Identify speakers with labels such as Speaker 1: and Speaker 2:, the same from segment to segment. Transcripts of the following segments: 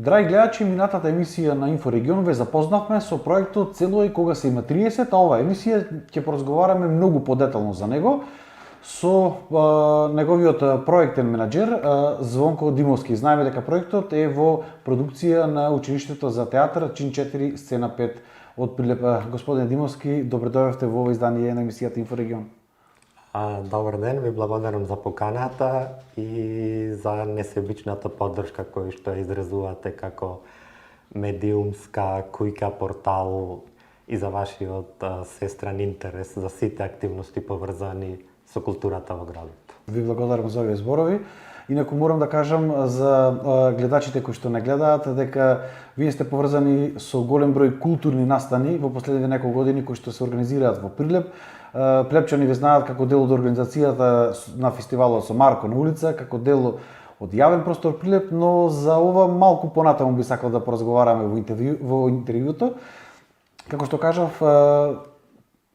Speaker 1: Драги гледачи, минатата емисија на Инфорегион ве запознавме со проектот Цело е кога се има 30, а оваа емисија ќе поразговараме многу подетално за него со неговиот проектен менаџер Звонко Димовски. Знаеме дека проектот е во продукција на Училиштето за театар Чин 4 сцена 5 од Прилеп. Господин Димовски, добре дојдовте во ова издание на емисијата Инфорегион.
Speaker 2: Добар ден, ви благодарам за поканата и за несебичната поддршка која што ја изразувате како медиумска кујка портал и за вашиот сестран интерес за сите активности поврзани со културата во градот.
Speaker 1: Ви благодарам за овие зборови. Инаку морам да кажам за гледачите кои што не гледаат дека вие сте поврзани со голем број културни настани во последните неколку години кои што се организираат во Прилеп. Плепчани ве знаат како дел од организацијата на фестивалот со Марко на улица, како дел од јавен простор Прилеп, но за ова малку понатаму би сакал да поразговараме во интервјуто. Како што кажав,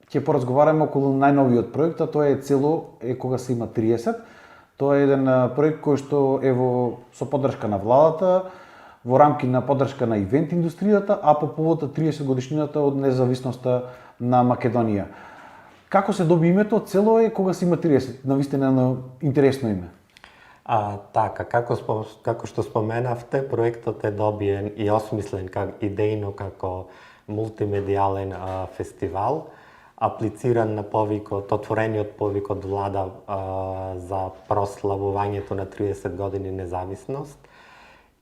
Speaker 1: ќе поразговараме околу најновиот проект, а тоа е Цело е кога се има 30. Тоа е еден проект кој што е со поддршка на владата, во рамки на поддршка на ивент индустријата, а по повод 30 годишнината од независноста на Македонија. Како се доби името Цело е кога се има 30? Навистина интересно име.
Speaker 2: Така, како што споменавте, проектот е добиен и осмислен идејно како мултимедијален фестивал, аплициран на повикот, отворениот повик од влада за прославувањето на 30 години независност.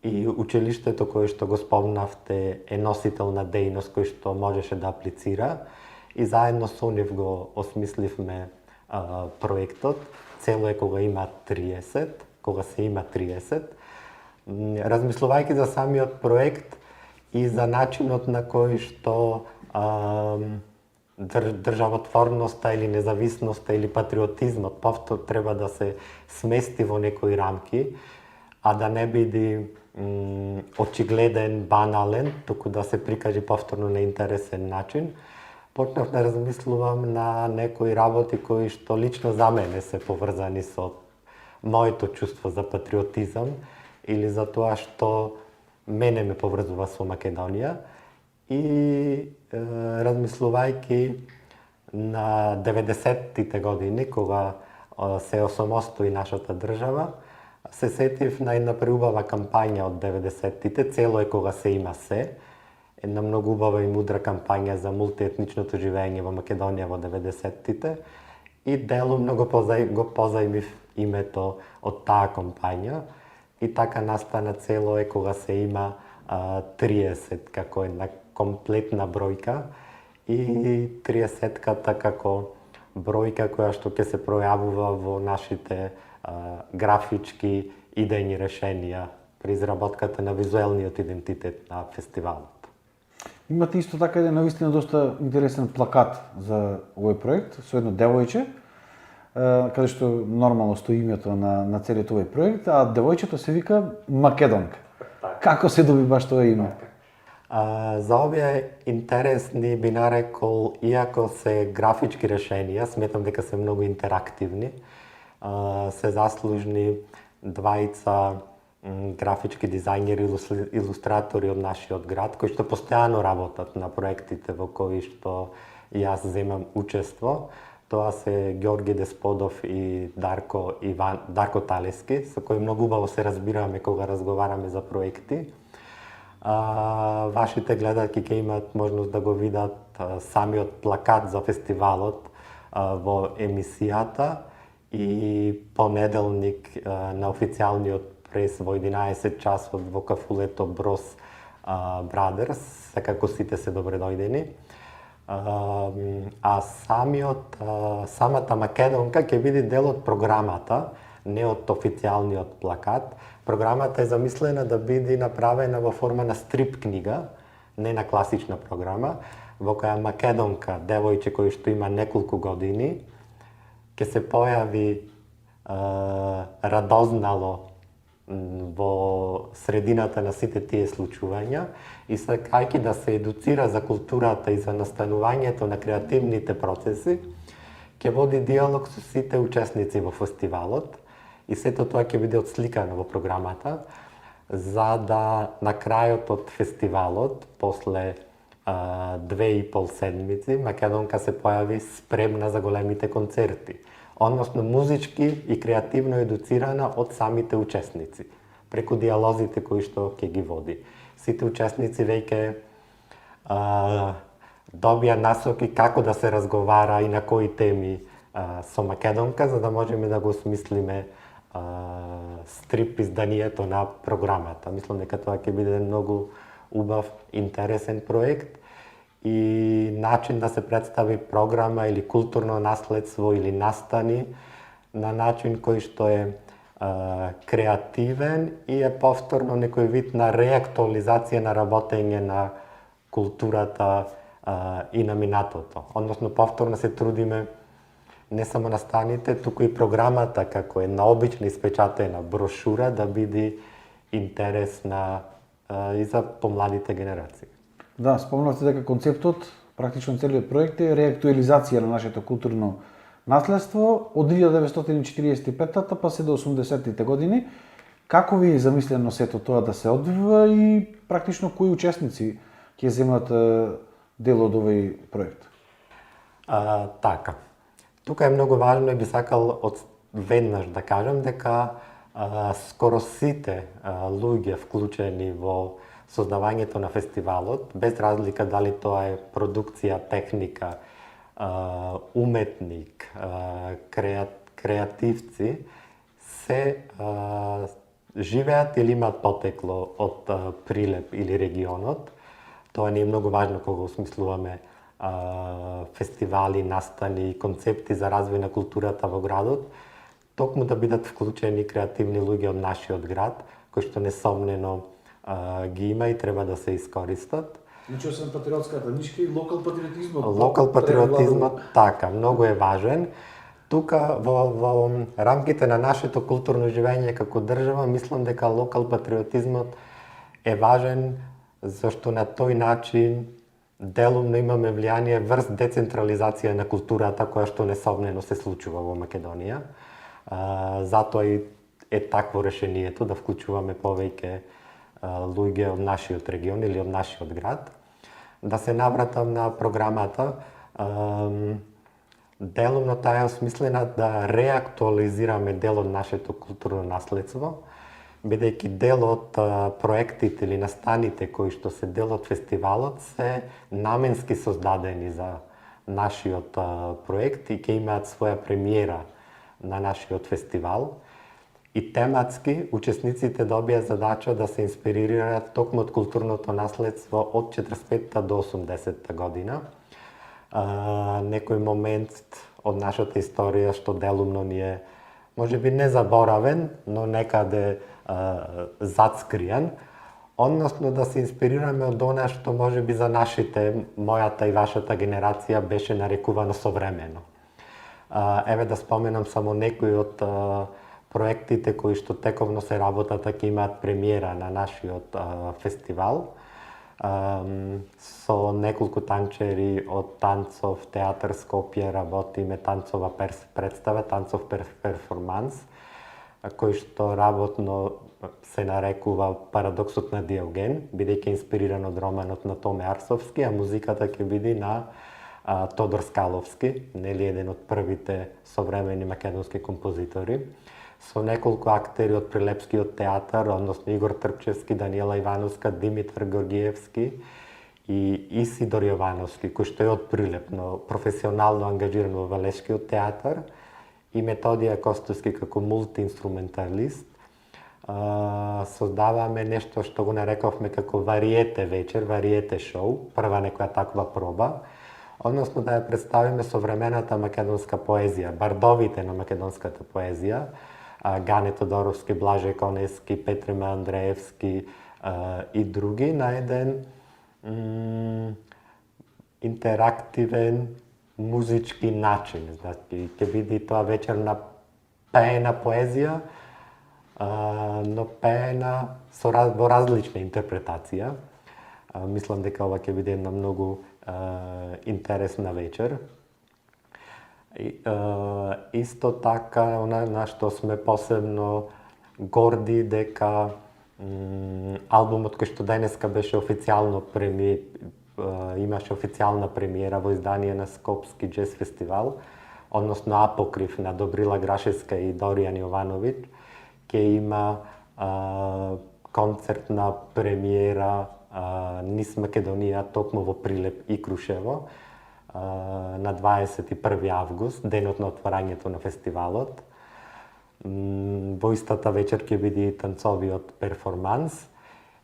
Speaker 2: И училиштето кое што го спомнавте е носител на дејност кој што можеше да аплицира. И заедно со нив го осмисливме проектот Цело е кога има 30, кога се има 30. Размислувајќи за самиот проект и за начинот на кој што државотворноста или независноста или патриотизмот повторно треба да се смести во некои рамки, а да не биде очигледен, банален, туку да се прикаже повторно на интересен начин. Почнав да размислувам на некои работи кои што лично за мене се поврзани со моето чувство за патриотизам или за тоа што мене ме поврзува со Македонија. И размислувајќи на 90-тите години, кога се осамостои нашата држава, се сетив на една преубава кампања од 90-тите, Цело е кога се има се, една многу убава и мудра кампања за мултиетничното живење во Македонија во 90-тите и делум го позаимив името од таа кампања и така настана Цело е кога се има 30 како една комплетна бројка и 30-ката како бројка која што ќе се пројавува во нашите графички идејни решенија при изработката на визуелниот идентитет на фестивалот.
Speaker 1: Имате исто така еден навистина доста интересен плакат за овој проект со едно девојче, каде што нормално стои името на целиот овој проект, а девојчето се вика Македонка. Како се доби баш тоа име?
Speaker 2: За овие интересни би нарекол, иако се графички решенија, сметам дека се многу интерактивни, се заслужни двајца графички дизајнери, илустратори од нашиот град, кои што постојано работат на проектите во кои што јас земам учество. Тоа се Ѓорги Десподов и Дарко Талески, со кои многу убаво се разбираме кога разговараме за проекти. Вашите гледачи ќе имаат можност да го видат самиот плакат за фестивалот во емисијата и понеделник на официјалниот прес во 11 часот во кафулето Брос Брадерс, секако сите се добре дојдени. А самата Македонка ќе биде дел од програмата, не од официјалниот плакат. Програмата е замислена да биде направена во форма на стрип книга, не на класична програма, во која Македонка, девојче кој што има неколку години, ќе се појави радознало во средината на сите тие случувања и сакајќи да се едуцира за културата и за настанувањето на креативните процеси, ќе води диалог со сите учесници во фестивалот и сето тоа ќе биде отсликано во програмата. за да на крајот од фестивалот, после 2,5 седмици, Македонка се појави спремна за големите концерти. Односно музички и креативно едуцирана од самите учесници, преку диалозите кои што ќе ги води. Сите учесници веќе добија насоки како да се разговара и на кои теми со Македонка, за да можеме да го осмислиме стрип изданието на програмата. Мислам дека тоа ќе биде многу убав, интересен проект и начин да се представи програма или културно наследство или настани на начин кој што е креативен и е повторно некој вид на реактуализација на работење на културата и на минатото. Односно повторно се трудиме не само настаните, туку и програмата како една обична испечатена брошура да биде интересна и за помладите генерации.
Speaker 1: Да, спомнавте дека концептот, практично целиот проект е реактуализација на нашето културно наследство од 1945-та па се до 80-тите години. Како ви е замислено сето тоа да се одвива и практично кои учесници ќе земат дел од овој проект?
Speaker 2: Така. Тука е многу важно и би сакал веднаш да кажам дека скоро сите луѓе вклучени во создавањето на фестивалот, без разлика дали тоа е продукција, техника, уметник, креативци, се живеат или имаат потекло од Прилеп или регионот. Тоа не е многу важно кога осмислуваме фестивали, настани и концепти за развој на културата во градот, токму да бидат вклучени креативни луѓе од нашиот град, кои што несомнено ги има и треба да се искористат.
Speaker 1: Значи, освен патриотската нишка и локал патриотизмот.
Speaker 2: Локал патриотизмот, така, многу е важен. Тука во рамките на нашето културно живење како држава, мислам дека локал патриотизмот е важен зашто на тој начин делумно имаме влијание врз децентрализација на културата која што несомнено се случува во Македонија. Затоа и е такво решението да вклучуваме повеќе луѓе од нашиот регион или од нашиот град. Да се навратам на програмата, делумно таа е осмислена да реактуализираме дел од нашето културно наследство, бидејќи дел од проектите или настаните кои што се дел од фестивалот се наменски создадени за нашиот проект и ќе имаат своја премиера на нашиот фестивал. И тематски учесниците добија задача да се инспирираат токму од културното наследство од 45-та до 80-та година. Некој момент од нашата историја што делумно ни е можеби не заборавен, но некаде зацкриен, односно да се инспирираме од она што можеби за нашите, мојата и вашата генерација беше нарекувано современо. Еве да споменам само некои од проектите кои што тековно се работат, ќе имаат премиера на нашиот фестивал. Со неколку танчери од Танцов театар Скопје работиме танцова представа, танцов перформанс, кој што работно се нарекува Парадоксот на Диоген, бидејќи инспириран од романот на Томе Арсовски, а музиката ќе биде на Тодор Скаловски, нели еден од првите современи македонски композитори, со неколку актери од Прилепскиот театар, односно Игор Трпчевски, Даниела Ивановска, Димитар Георгиевски и Исидор Јовановски, кој што е од Прилеп, но професионално ангажиран во Валешкиот театар, и Методија Костовски како мултиинструменталист. Создаваме нешто што го нарековме како вариете вечер, вариете шоу, прва некоја таква проба, односно да ја представиме современата македонска поезија, бардовите на македонската поезија, Гане Тодоровски, Блаже Конески, Петриме Андреевски и други, на еден интерактивен музички начин. Значи, ќе биде тоа вечер на пеена поезија, но пеена во различна интерпретација. Мислам дека ова ќе биде една многу интересна вечер. Исто така, на што сме посебно горди дека албумот кој што денеска беше официјално имаше официјална премиера во издание на Скопски джез фестивал, односно Апокрив на Добрила Грашевска и Доријан Јовановиќ, ќе има концертна премиера низ Македонија токму во Прилеп и Крушево на 21 август, денот на отворањето на фестивалот. Во истата вечер ќе биде и танцовиот перформанс.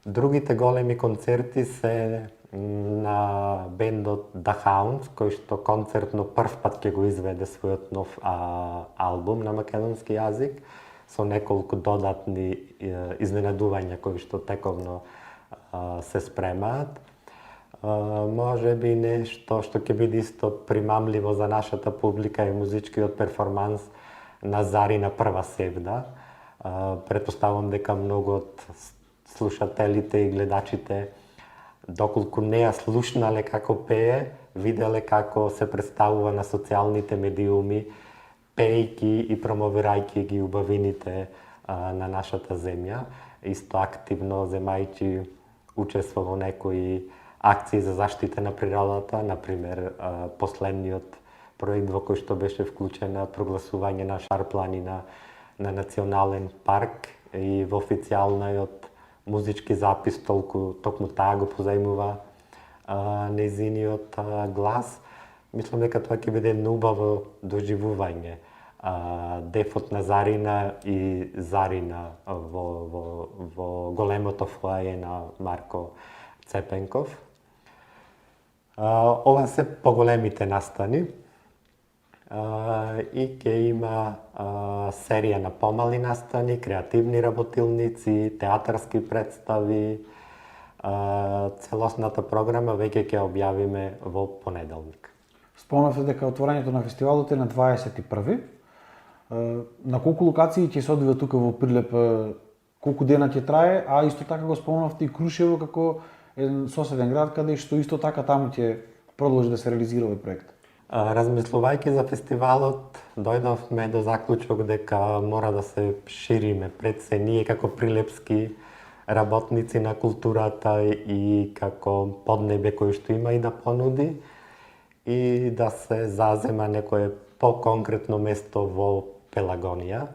Speaker 2: Другите големи концерти се на бендот The Hounds, кој што концертно прв пат ќе го изведе својот нов албум на македонски јазик, со неколку додатни изненадувања кои што тековно се спремаат. Може би нешто што ќе биде исто примамливо за нашата публика е музичкиот перформанс на Зарина прва севда. Претпоставувам дека многу од слушателите и гледачите, доколку не ја слушнале како пее, виделе како се представува на социјалните медиуми, пејки и промовирајќи ги убавините на нашата земја, исто активно земајќи учество во некои акции за заштита на природата, например последниот проект во кој што беше вклучена прогласување на Шар планина на национален парк и во официјалниот музички запис токму таа го позајмува нејзиниот глас. Мислам дека тоа ќе биде едно убаво доживување. Дефот на Зарина и Зарина во големото фоаје на Марко Цепенков. Ова се поголемите настани и ќе има серија на помали настани, креативни работилници, театарски представи. Целосната програма веќе ќе објавиме во понеделник.
Speaker 1: Спомнавте дека отворањето на фестивалот е на 21. На колку локации ќе се одвива тука во Прилеп, колку дена ќе трае, а исто така го спомнавте и Крушево како еден соседен град каде што исто така таму ќе продолжи да се реализира овој проект.
Speaker 2: Размислувајќи за фестивалот, дојдовме до заклучок дека мора да се шириме пред се ние како прилепски работници на културата и како поднебе кој што има и да понуди и да се зазема некое по-конкретно место во Пелагонија,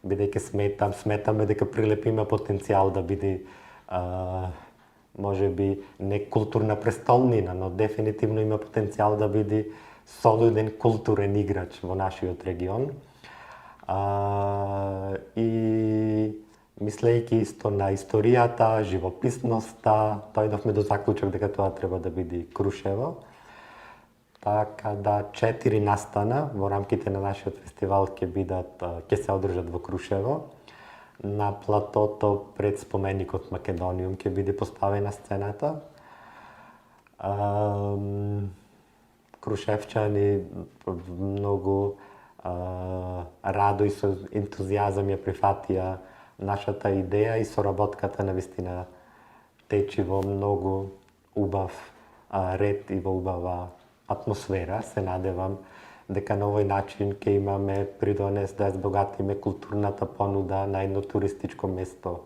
Speaker 2: бидејќи сметаме дека Прилеп има потенцијал да биде може би не културна престолнина, но дефинитивно има потенцијал да биде солиден културен играч во нашиот регион. И мислејќи исто на историјата, живописноста, дојдовме до заклучок дека тоа треба да биде Крушево. Така да 4 настана во рамките на нашиот фестивал ќе се одржат во Крушево. На платото пред споменикот Македониум ќе биде поставена сцената. Крушевчани многу радо и со ентузијазам ја прифатија нашата идеја и соработката навистина течи во многу убав ред и во убава атмосфера. Се надевам дека на овој начин ќе имаме придонес да збогатиме културната понуда на едно туристичко место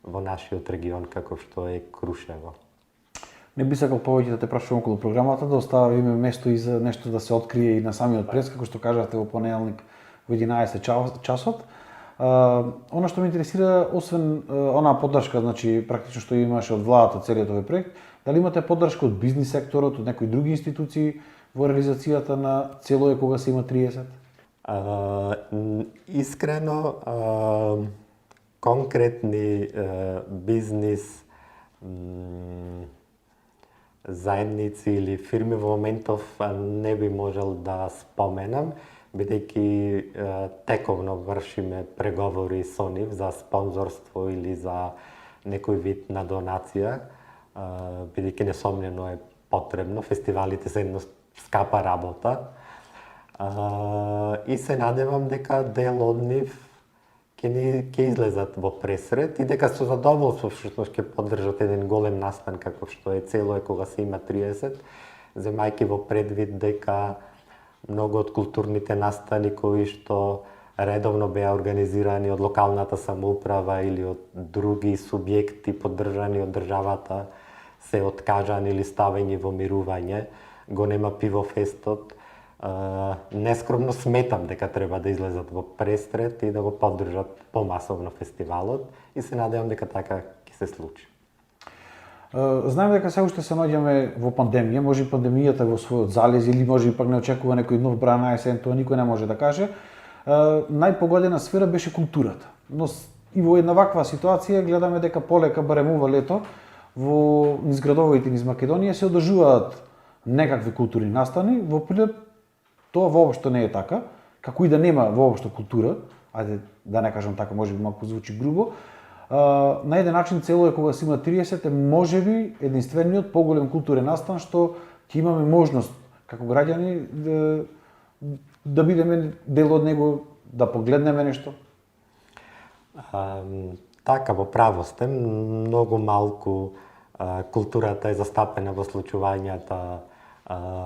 Speaker 2: во нашиот регион како што е Крушево.
Speaker 1: Не би сакал повеќе да те прашувам околу програмата, да оставиме место и за нешто да се открие и на самиот прес, како што кажавте во понеделник во 11 часот. Она што ме интересира, освен онаа поддршка, значи практично што имаше од владата целиот овој проект, дали имате поддршка од бизнис секторот, од некои други институции во реализацијата на целое кога се има 30?
Speaker 2: Искрено, конкретни бизнис заедници или фирми во моментов не би можел да споменам, бидејќи тековно вршиме преговори со нив за спонзорство или за некој вид на донација, бидејќи несомнено е потребно. Фестивалите се едно скапа работа. И се надевам дека дел од нив ќе излезат во пресрет и дека со задоволство всушност ќе поддржат еден голем настан како што е цело кога се има 30, земајќи во предвид дека многу од културните настани кои што редовно беа организирани од локалната самоуправа или од други субјекти поддржани од државата, се откажани или ставени во мирување. Го нема пивофестот. Нескромно сметам дека треба да излезат во престрет и да го поддржат помасовно фестивалот и се надевам дека така ќе се случи.
Speaker 1: Знаеме дека се уште се наоѓаме во пандемија, може и пандемијата во својот залез или може и пак не очекува некој нов бран на есен, тоа никој не може да каже. Најпогодена сфера беше културата. Но и во една ваква ситуација гледаме дека полека, барем ова лето, во низ градовите низ Македонија се одржуваат некакви културни настани, во Прилеп тоа воопшто не е така, како и да нема воопшто култура, ајде да не кажам така, може би малку звучи грубо. На еден начин цело е кога се има 30 е можеби единствениот поголем културен настан што ќе имаме можност како граѓани да бидеме дел од него, да погледнеме нешто.
Speaker 2: Така, во право сте, многу малку културата е застапена во случувањата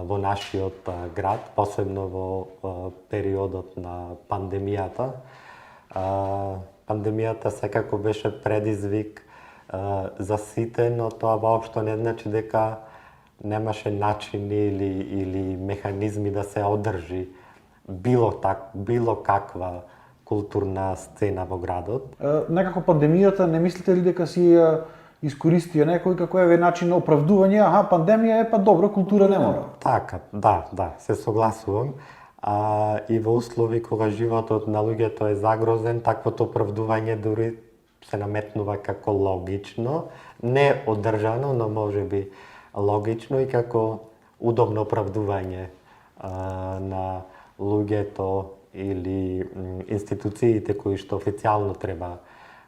Speaker 2: во нашиот град, посебно во периодот на пандемијата. Пандемијата секако беше предизвик за сите, но тоа воопшто не значи дека немаше начини или механизми да се одржи било каква културна сцена во градот.
Speaker 1: Некако пандемијата, не мислите ли дека си ја искористија некој како еве начин на оправдување, пандемија е, па добро, култура не мора.
Speaker 2: Така, да, се согласувам. И во услови кога животот на луѓето е загрозен, таквото оправдување дури се наметнува како логично, не одржано, но можеби логично и како удобно оправдување на луѓето или институциите кои што официјално треба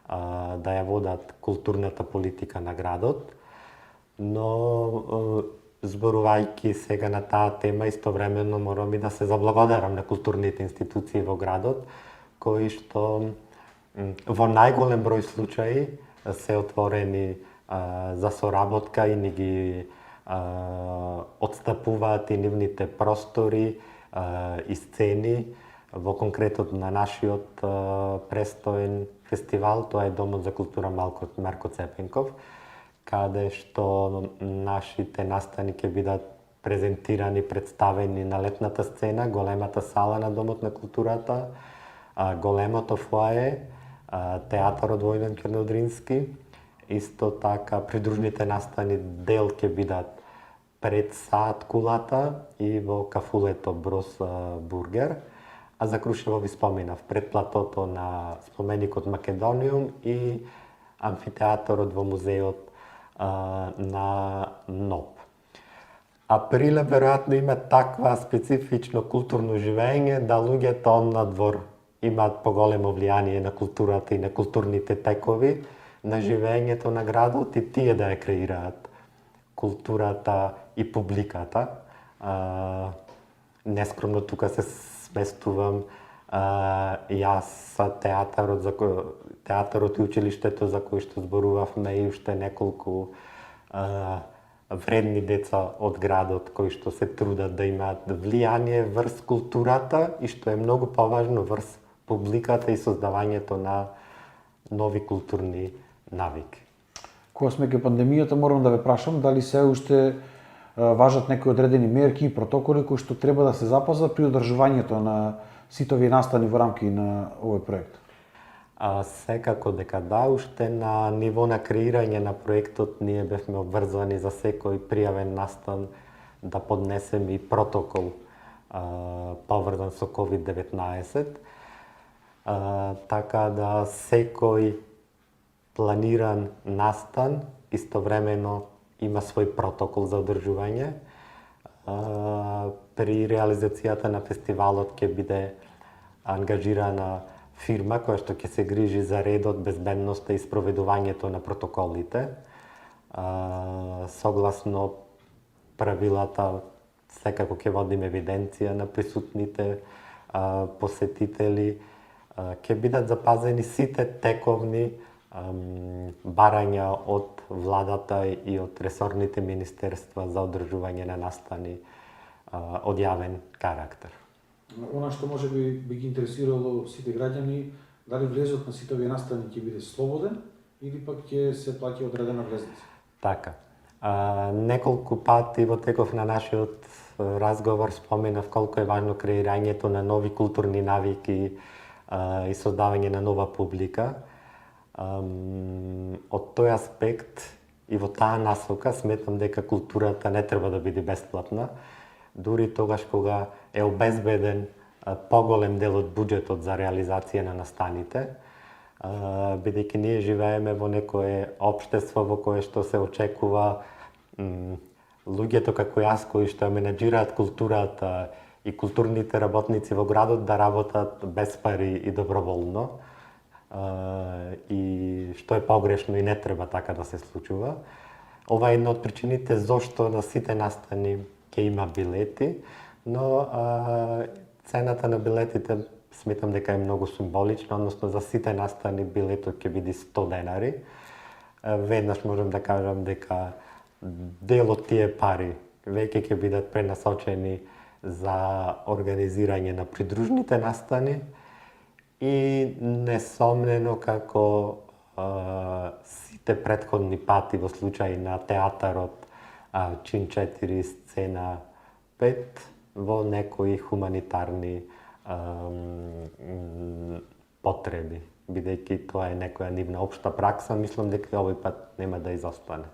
Speaker 2: да ја водат културната политика на градот. Но зборувајќи сега на таа тема, истовремено морам и да се заблагодарам на културните институции во градот, кои што во најголем број случаи се отворени за соработка и ни ги отстапуваат и нивните простори и сцени. Во конкретот на нашиот престоен фестивал, тоа е Домот за култура Марко Цепенков, каде што нашите настани ќе бидат презентирани, представени на летната сцена, големата сала на Домот на културата, големото фоае, театарот Војден Кернодрински. Исто така придружните настани дел ќе бидат пред Саат кулата и во кафулето Брос бургер. А за Крушево ви споменав, пред платото на споменикот Македониум и амфитеатарот во музеот на НОП. А Прилеп веројатно има таква специфично културно живење да луѓето надвор имаат поголемо влијание на културата и на културните текови на живењето на градот и тие да ја креираат културата и публиката. Нескромно тука се сместувам јас театарот и училиштето за кој што зборувавме и уште неколку вредни деца од градот кои што се трудат да имаат влијание врз културата и што е многу поважно врз публиката и создавањето на нови културни навики.
Speaker 1: Кога сме кај пандемијата, морам да ве прашам дали се уште важат некои одредени мерки и протоколи кои што треба да се запазат при одржувањето на сите овие настани во рамки на овој проект.
Speaker 2: Секако дека да, уште на ниво на креирање на проектот ние бевме обврзани за секој пријавен настан да поднесеме и протокол поврзан со COVID-19. Така да секој планиран настан истовремено има свој протокол за одржување. При реализацијата на фестивалот ќе биде ангажирана фирма која што ќе се грижи за редот, безбедноста и спроведувањето на протоколите. Согласно правилата, секако ќе водиме евиденција на присутните посетители. Ќе бидат запазени сите тековни барања од владата и од ресорните министерства за одржување на настани од јавен карактер.
Speaker 1: Она што може би ги интересирало сите граѓани, дали влезот на сите овие настани ќе биде слободен или пак ќе се плаќа одредена влезница?
Speaker 2: Така. Неколку пати во теков на нашиот разговор споменав колку е важно креирањето на нови културни навики и создавање на нова публика. Од тој аспект и во таа насока сметам дека културата не треба да биде бесплатна, дури тогаш кога е обезбеден поголем дел од буџетот за реализација на настаните, бидејќи ние живееме во некое општество во кое што се очекува луѓето како јас кои што менаџираат културата и културните работници во градот да работат без пари и доброволно, и што е погрешно и не треба така да се случува. Ова е една од причините зошто на сите настани ќе има билети, но цената на билетите сметам дека е многу символична, односно за сите настани билетот ќе биде 100 денари. Веднаш можам да кажам дека дел од тие пари веќе ќе бидат пренасочени за организирање на придружните настани и несомнено како сите претходни пати во случај на театарот чин 4 сцена 5 во некои хуманитарни потреби, бидејќи тоа е некоја нивна општа пракса, мислам дека овој пат нема да изостане.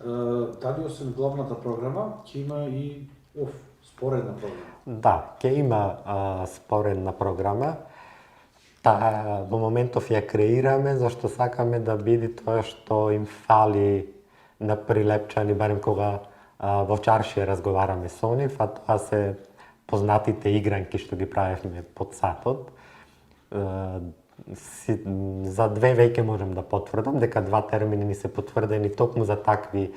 Speaker 1: Дали освен главната програма ќе има и споредна програма?
Speaker 2: Да, ќе има споредна програма. Во моментов ја креираме, зашто сакаме да биде тоа што им фали на Прилепчани, барем кога во чаршија разговараме со нив, а тоа се познатите игранки што ги правевме под сатот. За 2 веќе можам да потврдам дека 2 термини ни се потврдени токму за такви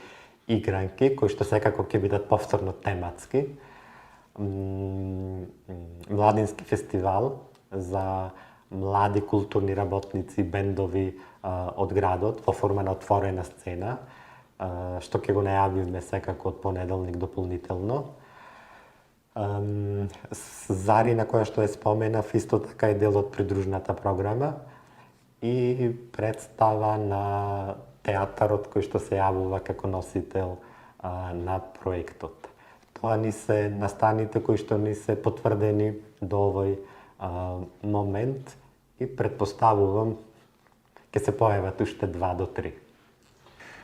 Speaker 2: игранки, кои што секако ќе бидат повторно тематски. Младински фестивал за млади културни работници, бендови од градот во форма на отворена сцена, што ќе го најавиме секако од понеделник дополнително. Зарина која што е споменав, исто така е дел од придружната програма и представа на театарот кој што се јавува како носител на проектот. Тоа ни се настаните кои што ни се потврдени до овој момент и предпоставувам ќе се појават уште 2 до 3.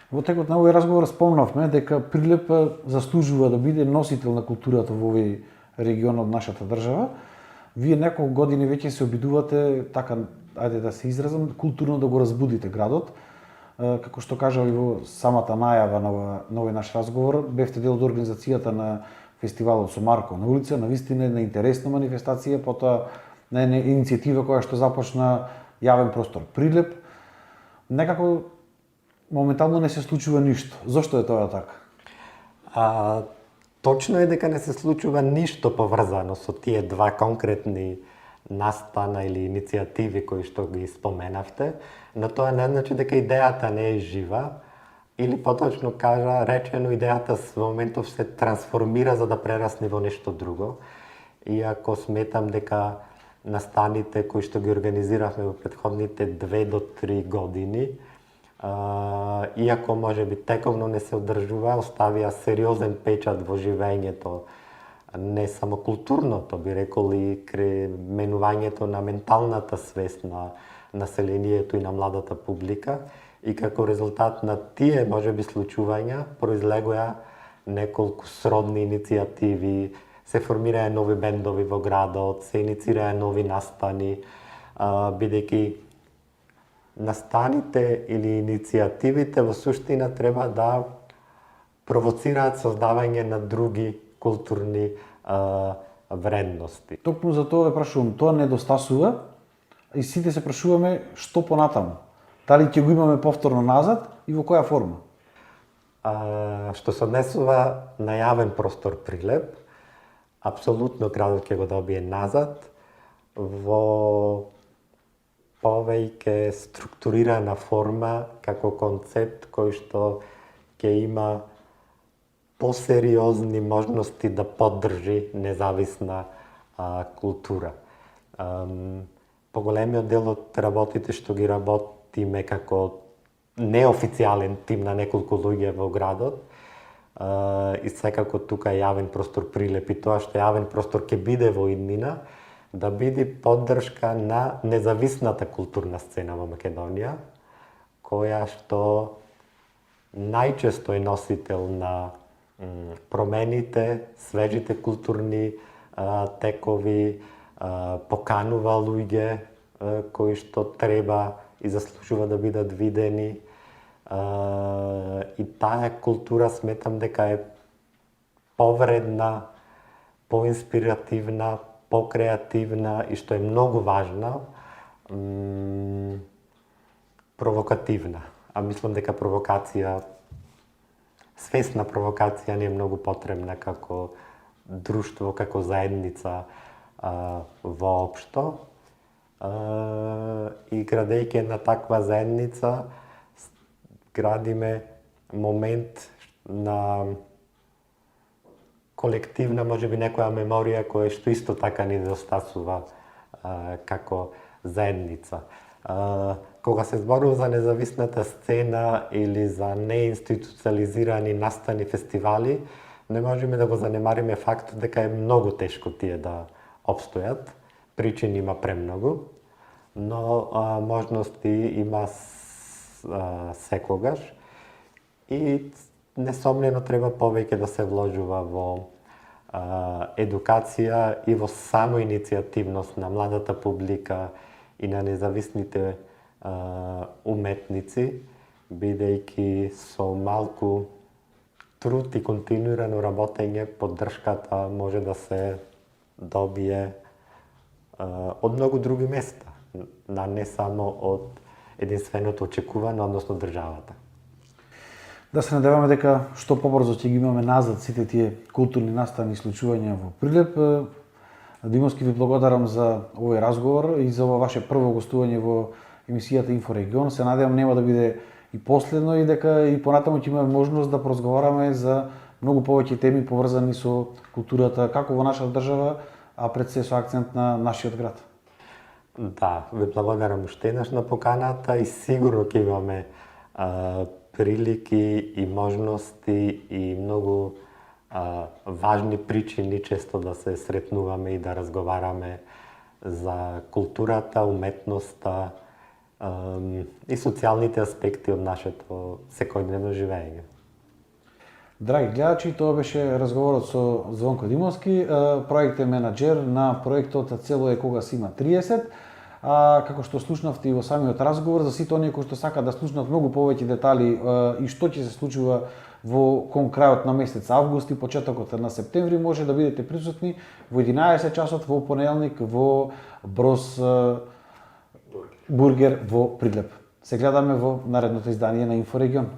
Speaker 1: Во текот на овој разговор спомнавме дека Прилеп заслужува да биде носител на културата во овој регион од нашата држава. Вие неколку години веќе се обидувате, така, ајде да се изразам, културно да го разбудите градот. Како што кажав и во самата најава на овој наш разговор, бевте дел од организацијата на фестивалот со Марко на улица, на вистина една интересна манифестација, потоа на една иницијатива која што започна јавен простор Прилеп. Некако моментално не се случува ништо. Зошто е тоа така?
Speaker 2: Точно е дека не се случува ништо поврзано со тие 2 конкретни настана или иницијативи кои што ги споменавте, но тоа не значи дека идејата не е жива, или поточно речено, идејата во моментов се трансформира за да прерасне во нешто друго. Иако сметам дека настаните кои што ги организиравме во претходните 2 до 3 години, иако можеби тековно не се одржува, оставија сериозен печат во живењето, не само културното, би рекол и менувањето на менталната свест на населението и на младата публика, и како резултат на тие можеби случувања произлегоа неколку сродни иницијативи, се формираа нови бендови во градот, се иницираа нови настани, бидејќи настаните или иницијативите во суштина треба да провоцираат создавање на други културни вредности.
Speaker 1: Токму за тоа ве прашувам, тоа недостасува и сите се прашуваме што понатаму. Дали ќе го имаме повторно назад и во која форма?
Speaker 2: Што се однесува на јавен простор Прилеп, апсолутно градот ќе го добие назад во повеќе структурирана форма како концепт кој што ќе има посериозни можности да поддржи независна култура. Поголемиот дел од работите што ги работиме како неофицијален тим на неколку луѓе во градот, и секако тука е јавен простор Прилеп и тоа што јавен простор ќе биде во иднина, да биде поддршка на независната културна сцена во Македонија, која што најчесто е носител на промените, свежите културни текови, поканува луѓе кои што треба и заслужува да бидат видени. И таа култура сметам дека е повредна, поинспиративна, покреативна и што е многу важна, провокативна. А мислам дека провокација, свесна провокација ни е многу потребна како друштво, како заедница воопшто. И градејќи на таква заедница, градиме момент на колективна, можеби некоја меморија која што исто така ни недостасува како заедница. Кога се зборува за независната сцена или за неинституциализирани настани фестивали, не можеме да го занемариме фактот дека е многу тешко тие да обстојат. Причини има премногу, но можности има секогаш и несомнено треба повеќе да се вложува во едукација и во само иницијативност на младата публика и на независните уметници, бидејќи со малку труд и континуирано работење поддршката може да се добие од многу други места, не само од единственото очекувано, односно државата.
Speaker 1: Да се надеваме дека што побрзо ќе ги имаме назад сите тие културни настани и случувања во Прилеп. Димовски, ви благодарам за овој разговор и за ова ваше прво гостување во емисијата Инфорегион. Се надевам нема да биде и последно и дека и понатаму ќе имаме можност да поразговараме за многу повеќе теми поврзани со културата како во нашата држава, а пред се со акцент на нашиот град.
Speaker 2: Да, ви благодарам уште еднаш на поканата и сигурно ќе имаме прилики и можности и многу важни причини често да се сретнуваме и да разговараме за културата, уметноста и социјалните аспекти од нашето секојдневно живење.
Speaker 1: Драги гледачи, тоа беше разговорот со Звонко Димовски, проект менаџер на проектот Цело е кога си има 30. Како што слушнавте и во самиот разговор, за сите оние кои што сакаат да слушнат многу повеќе детали и што ќе се случува кон крајот на месец август и почетокот на септември, може да бидете присутни во 11 часот во понеделник во Брос Бургер во Прилеп. Се гледаме во наредното издание на Инфорегион.